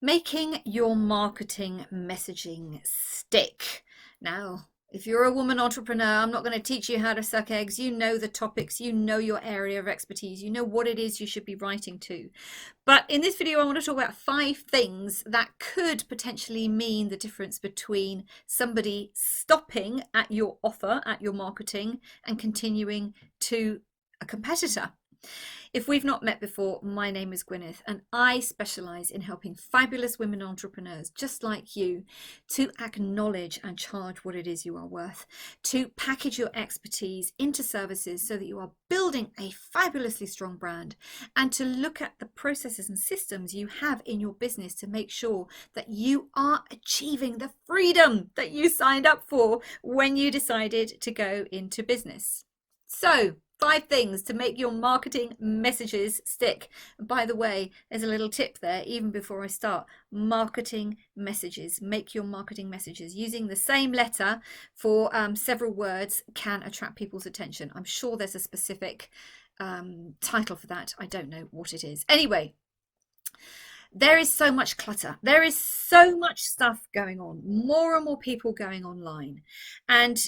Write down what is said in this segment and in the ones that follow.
Making your marketing messaging stick. Now, if you're a woman entrepreneur, I'm not going to teach you how to suck eggs. You know the topics, you know your area of expertise, you know what it is you should be writing to. But in this video, I want to talk about 5 things that could potentially mean the difference between somebody stopping at your offer, at your marketing, and continuing to a competitor. If we've not met before, my name is Gwyneth and I specialise in helping fabulous women entrepreneurs just like you to acknowledge and charge what it is you are worth, to package your expertise into services so that you are building a fabulously strong brand, and to look at the processes and systems you have in your business to make sure that you are achieving the freedom that you signed up for when you decided to go into business. So, 5 things to make your marketing messages stick. And by the way, there's a little tip there even before I start. Marketing messages. Make your marketing messages. Using the same letter for several words can attract people's attention. I'm sure there's a specific title for that. I don't know what it is. Anyway, there is so much clutter. There is so much stuff going on. More and more people going online. And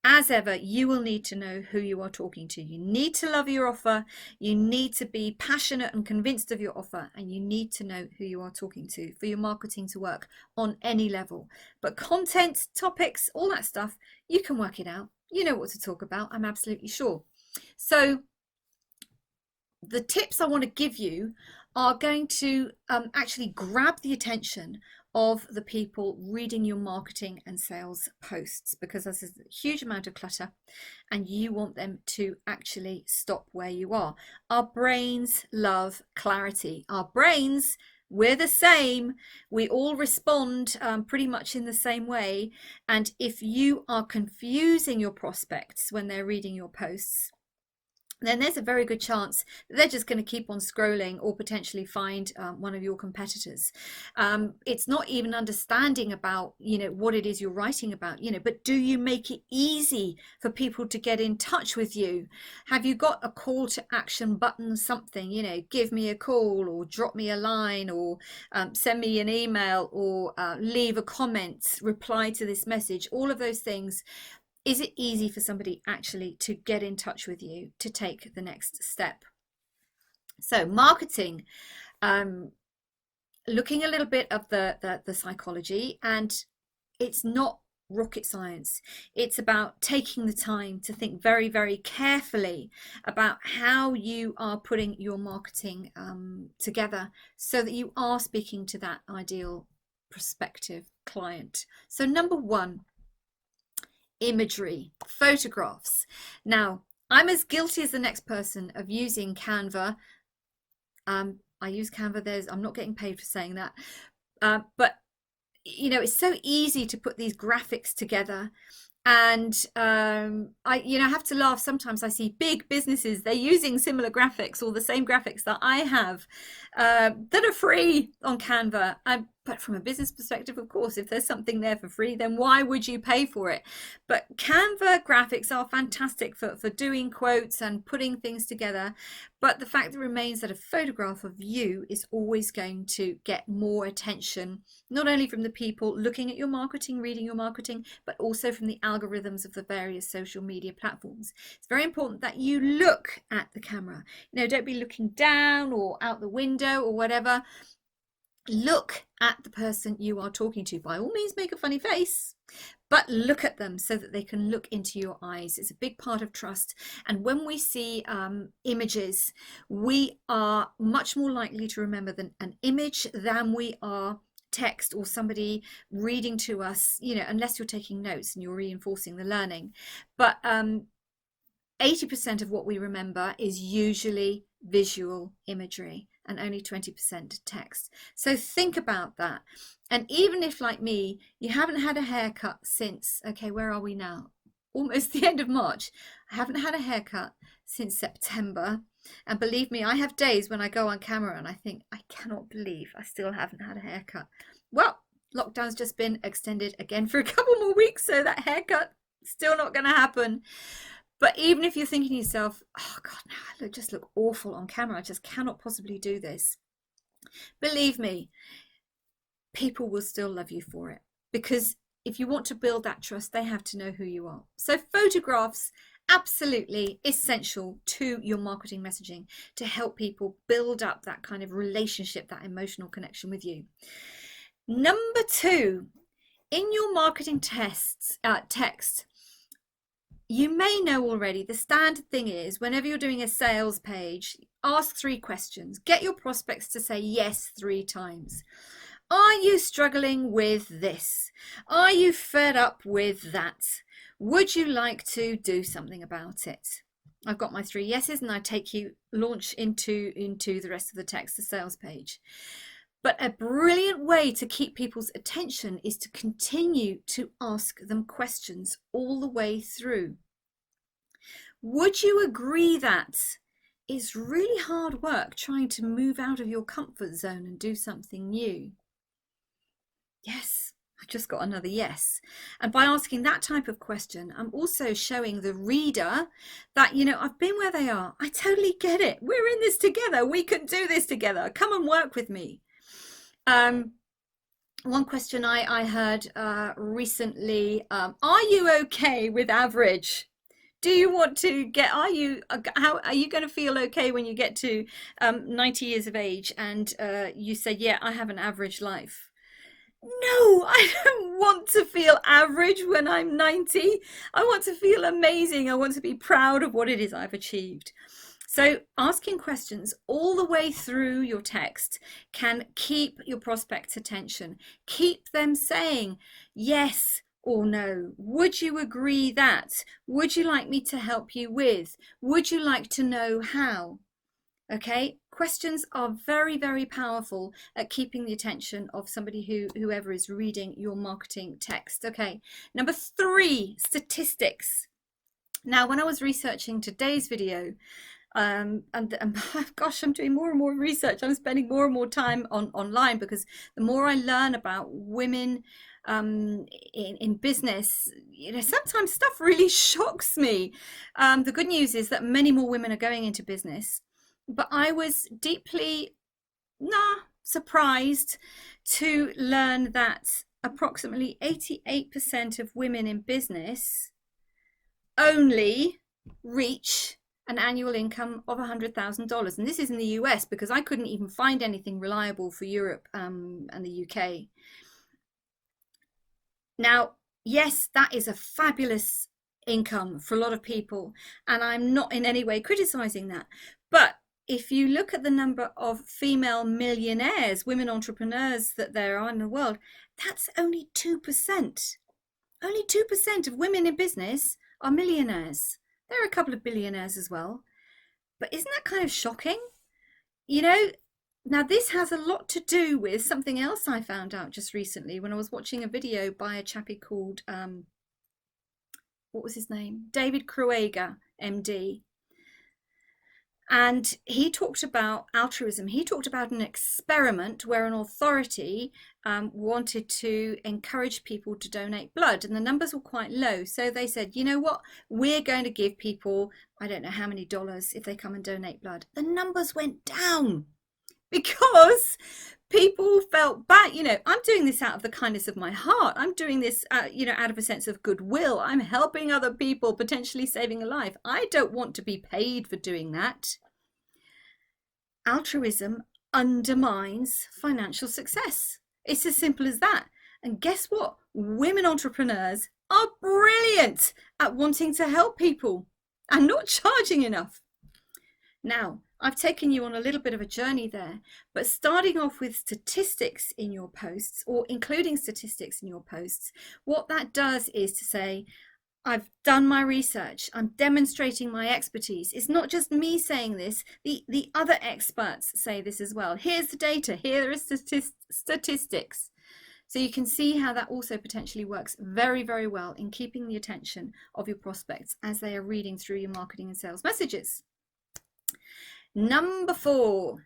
as ever, you will need to know who you are talking to. You need to love your offer. You need to be passionate and convinced of your offer. And you need to know who you are talking to for your marketing to work on any level. But content, topics, all that stuff, you can work it out. You know what to talk about, I'm absolutely sure. So the tips I want to give you are going to actually grab the attention of the people reading your marketing and sales posts, because there's a huge amount of clutter and you want them to actually stop where you are. Our brains love clarity. Our brains, we're the same. We all respond pretty much in the same way. And if you are confusing your prospects when they're reading your posts, then there's a very good chance that they're just going to keep on scrolling or potentially find one of your competitors. It's not even understanding about, what it is you're writing about, but do you make it easy for people to get in touch with you? Have you got a call to action button, something, give me a call or drop me a line or send me an email or leave a comment, reply to this message, all of those things. Is it easy for somebody actually to get in touch with you to take the next step? So marketing, looking a little bit of the psychology, and it's not rocket science. It's about taking the time to think very, very carefully about how you are putting your marketing together so that you are speaking to that ideal prospective client. So number 1, imagery, photographs. Now, I'm as guilty as the next person of using Canva. I use Canva. I'm not getting paid for saying that, but it's so easy to put these graphics together. And I have to laugh. Sometimes I see big businesses, they're using similar graphics or the same graphics that I have that are free on Canva. But from a business perspective, of course, if there's something there for free, then why would you pay for it? But Canva graphics are fantastic for doing quotes and putting things together. But the fact remains that a photograph of you is always going to get more attention, not only from the people looking at your marketing, reading your marketing, but also from the algorithms of the various social media platforms. It's very important that you look at the camera. Don't be looking down or out the window or whatever. Look at the person you are talking to. By all means, make a funny face, but look at them so that they can look into your eyes. It's a big part of trust. And when we see images, we are much more likely to remember an image than we are text or somebody reading to us, unless you're taking notes and you're reinforcing the learning. But 80% of what we remember is usually visual imagery and only 20% text. So think about that. And even if, like me, you haven't had a haircut since, okay, where are we now? Almost the end of March. I haven't had a haircut since September. And believe me, I have days when I go on camera and I think, I cannot believe I still haven't had a haircut. Well, lockdown's just been extended again for a couple more weeks, so that haircut still not going to happen. But even if you're thinking to yourself, oh God, no, I just look awful on camera, I just cannot possibly do this. Believe me, people will still love you for it, because if you want to build that trust, they have to know who you are. So photographs, absolutely essential to your marketing messaging to help people build up that kind of relationship, that emotional connection with you. Number 2, in your marketing text, you may know already, the standard thing is whenever you're doing a sales page, ask 3 questions. Get your prospects to say yes 3 times. Are you struggling with this? Are you fed up with that? Would you like to do something about it? I've got my 3 yeses, and I launch into the rest of the text, the sales page. But a brilliant way to keep people's attention is to continue to ask them questions all the way through. Would you agree that it's really hard work trying to move out of your comfort zone and do something new? Yes, I just got another yes. And by asking that type of question, I'm also showing the reader that, you know, I've been where they are. I totally get it. We're in this together. We can do this together. Come and work with me. One question I heard recently, are you okay with average? Do you want to get, how are you going to feel okay when you get to 90 years of age and you say, yeah, I have an average life? No, I don't want to feel average when I'm 90. I want to feel amazing. I want to be proud of what it is I've achieved. So asking questions all the way through your text can keep your prospect's attention. Keep them saying yes or no. Would you agree that? Would you like me to help you with? Would you like to know how? Okay, questions are very, very powerful at keeping the attention of somebody whoever is reading your marketing text. Okay, number 3, statistics. Now, when I was researching today's video, and gosh, I'm doing more and more research. I'm spending more and more time online, because the more I learn about women in business, you know, sometimes stuff really shocks me. The good news is that many more women are going into business, but I was deeply surprised to learn that approximately 88% of women in business only reach an annual income of $100,000, and this is in the US, because I couldn't even find anything reliable for Europe and the UK. Now, yes, that is a fabulous income for a lot of people, and I'm not in any way criticizing that. But if you look at the number of female millionaires, women entrepreneurs that there are in the world, that's only 2%. Only 2% of women in business are millionaires. There are a couple of billionaires as well. But isn't that kind of shocking? You know, now this has a lot to do with something else I found out just recently when I was watching a video by a chappie called, what was his name? David Krueger, MD. And he talked about altruism. He talked about an experiment where an authority wanted to encourage people to donate blood, and the numbers were quite low. So they said, you know what, we're going to give people, I don't know how many dollars if they come and donate blood. The numbers went down because people felt bad. You know, I'm doing this out of the kindness of my heart. I'm doing this, you know, out of a sense of goodwill. I'm helping other people, potentially saving a life. I don't want to be paid for doing that. Altruism undermines financial success. It's as simple as that. And guess what? Women entrepreneurs are brilliant at wanting to help people and not charging enough. Now, I've taken you on a little bit of a journey there, but starting off with statistics in your posts, or including statistics in your posts, what that does is to say, I've done my research, I'm demonstrating my expertise. It's not just me saying this, the other experts say this as well. Here's the data, here are statistics. So you can see how that also potentially works very, very well in keeping the attention of your prospects as they are reading through your marketing and sales messages. Number 4,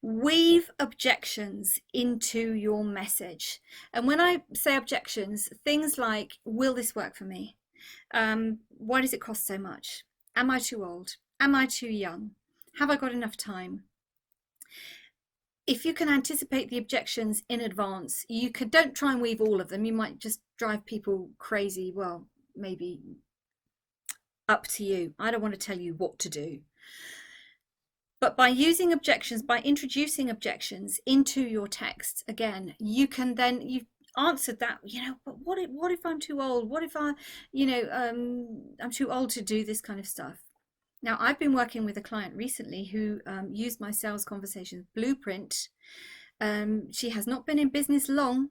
weave objections into your message. And when I say objections, things like, will this work for me? Why does it cost so much? Am I too old? Am I too young? Have I got enough time? if you can anticipate the objections in advance, don't try and weave all of them. You might just drive people crazy. Well, maybe up to you. I don't want to tell you what to do. But by using objections, by introducing objections into your text, again, you can then, you've answered that, but what if I'm too old? What if I'm too old to do this kind of stuff? Now, I've been working with a client recently who used my sales conversations blueprint. She has not been in business long.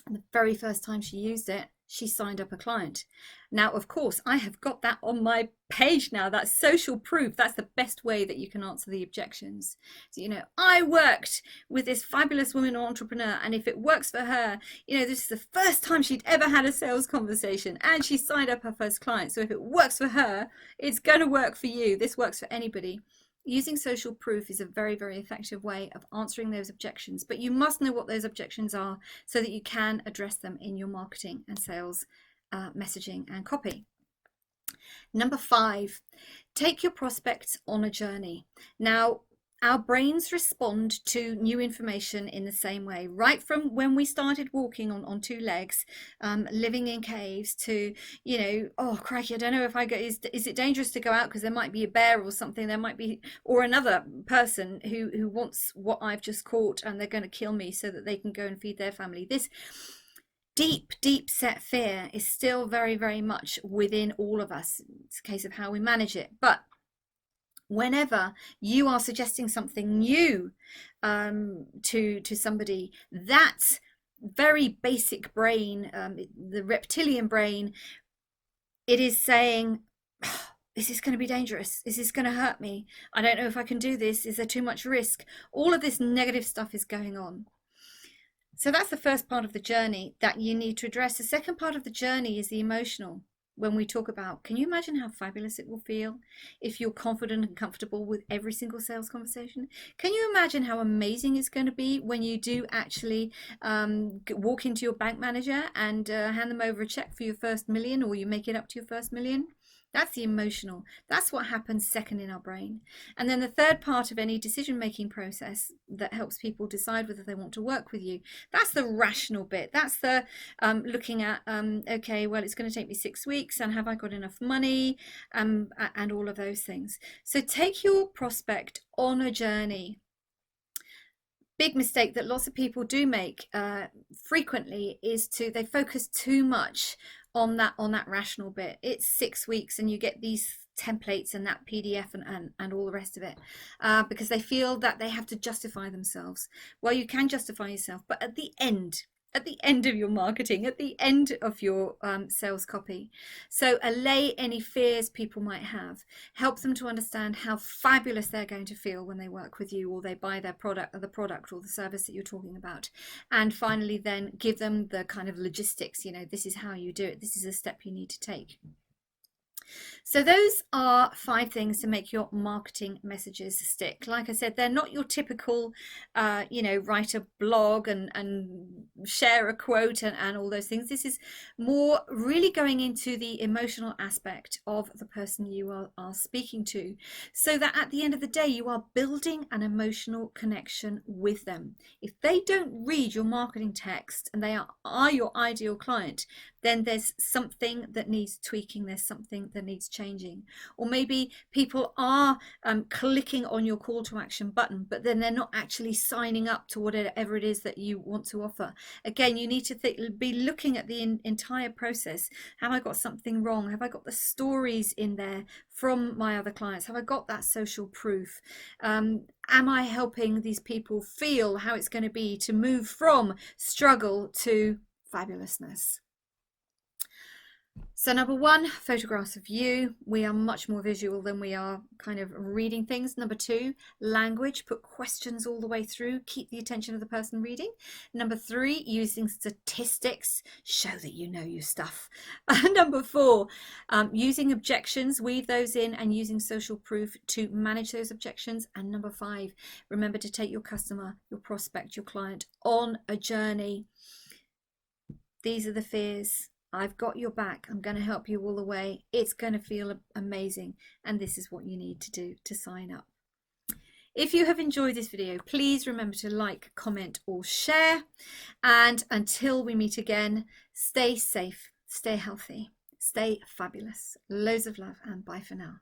The very first time she used it, she signed up a client. Now, of course, I have got that on my page now. That's social proof. That's the best way that you can answer the objections. So, I worked with this fabulous woman entrepreneur, and if it works for her, this is the first time she'd ever had a sales conversation, and she signed up her first client. So if it works for her, it's going to work for you. This works for anybody. Using social proof is a very, very effective way of answering those objections, but you must know what those objections are so that you can address them in your marketing and sales messaging and copy. Number 5, take your prospects on a journey. Now, our brains respond to new information in the same way, right from when we started walking on 2 legs, living in caves, to, oh crikey, I don't know if I go, is it dangerous to go out because there might be a bear or something, there might be, or another person who wants what I've just caught and they're going to kill me so that they can go and feed their family. This deep set fear is still very, very much within all of us. It's a case of how we manage it. But whenever you are suggesting something new to somebody, that very basic brain, the reptilian brain, it is saying, oh, this is going to be dangerous. Is this going to hurt me? I don't know if I can do this. Is there too much risk? All of this negative stuff is going on. So that's the first part of the journey that you need to address. The second part of the journey is the emotional. When we talk about, can you imagine how fabulous it will feel if you're confident and comfortable with every single sales conversation? Can you imagine how amazing it's going to be when you do actually walk into your bank manager and hand them over a check for your first million, or you make it up to your first million? That's the emotional. That's what happens second in our brain. And then the third part of any decision-making process that helps people decide whether they want to work with you, that's the rational bit. That's the looking at, okay, well, it's going to take me 6 weeks, and have I got enough money, and all of those things. So take your prospect on a journey. Big mistake that lots of people do make frequently is they focus too much on that rational bit. It's 6 weeks and you get these templates and that PDF and all the rest of it, because they feel that they have to justify themselves. Well, you can justify yourself, but at the end of your marketing, at the end of your sales copy. So allay any fears people might have, help them to understand how fabulous they're going to feel when they work with you, or they buy their product, or the product or the service that you're talking about. And finally, then give them the kind of logistics, this is how you do it. This is a step you need to take. So those are 5 things to make your marketing messages stick. Like I said, they're not your typical, write a blog and share a quote and all those things. This is more really going into the emotional aspect of the person you are speaking to, so that at the end of the day, you are building an emotional connection with them. If they don't read your marketing text and they are your ideal client, then there's something that needs tweaking, there's something that needs changing. Or maybe people are clicking on your call to action button, but then they're not actually signing up to whatever it is that you want to offer. Again, you need to be looking at the entire process. Have I got something wrong? Have I got the stories in there from my other clients? Have I got that social proof? Am I helping these people feel how it's going to be to move from struggle to fabulousness? So number 1, photographs of you. We are much more visual than we are kind of reading things. Number 2, language. Put questions all the way through. Keep the attention of the person reading. Number 3, using statistics. Show that you know your stuff. Number 4, using objections. Weave those in and using social proof to manage those objections. And number 5, remember to take your customer, your prospect, your client on a journey. These are the fears. I've got your back. I'm going to help you all the way. It's going to feel amazing. And this is what you need to do to sign up. If you have enjoyed this video, please remember to like, comment or share. And until we meet again, stay safe, stay healthy, stay fabulous. Loads of love and bye for now.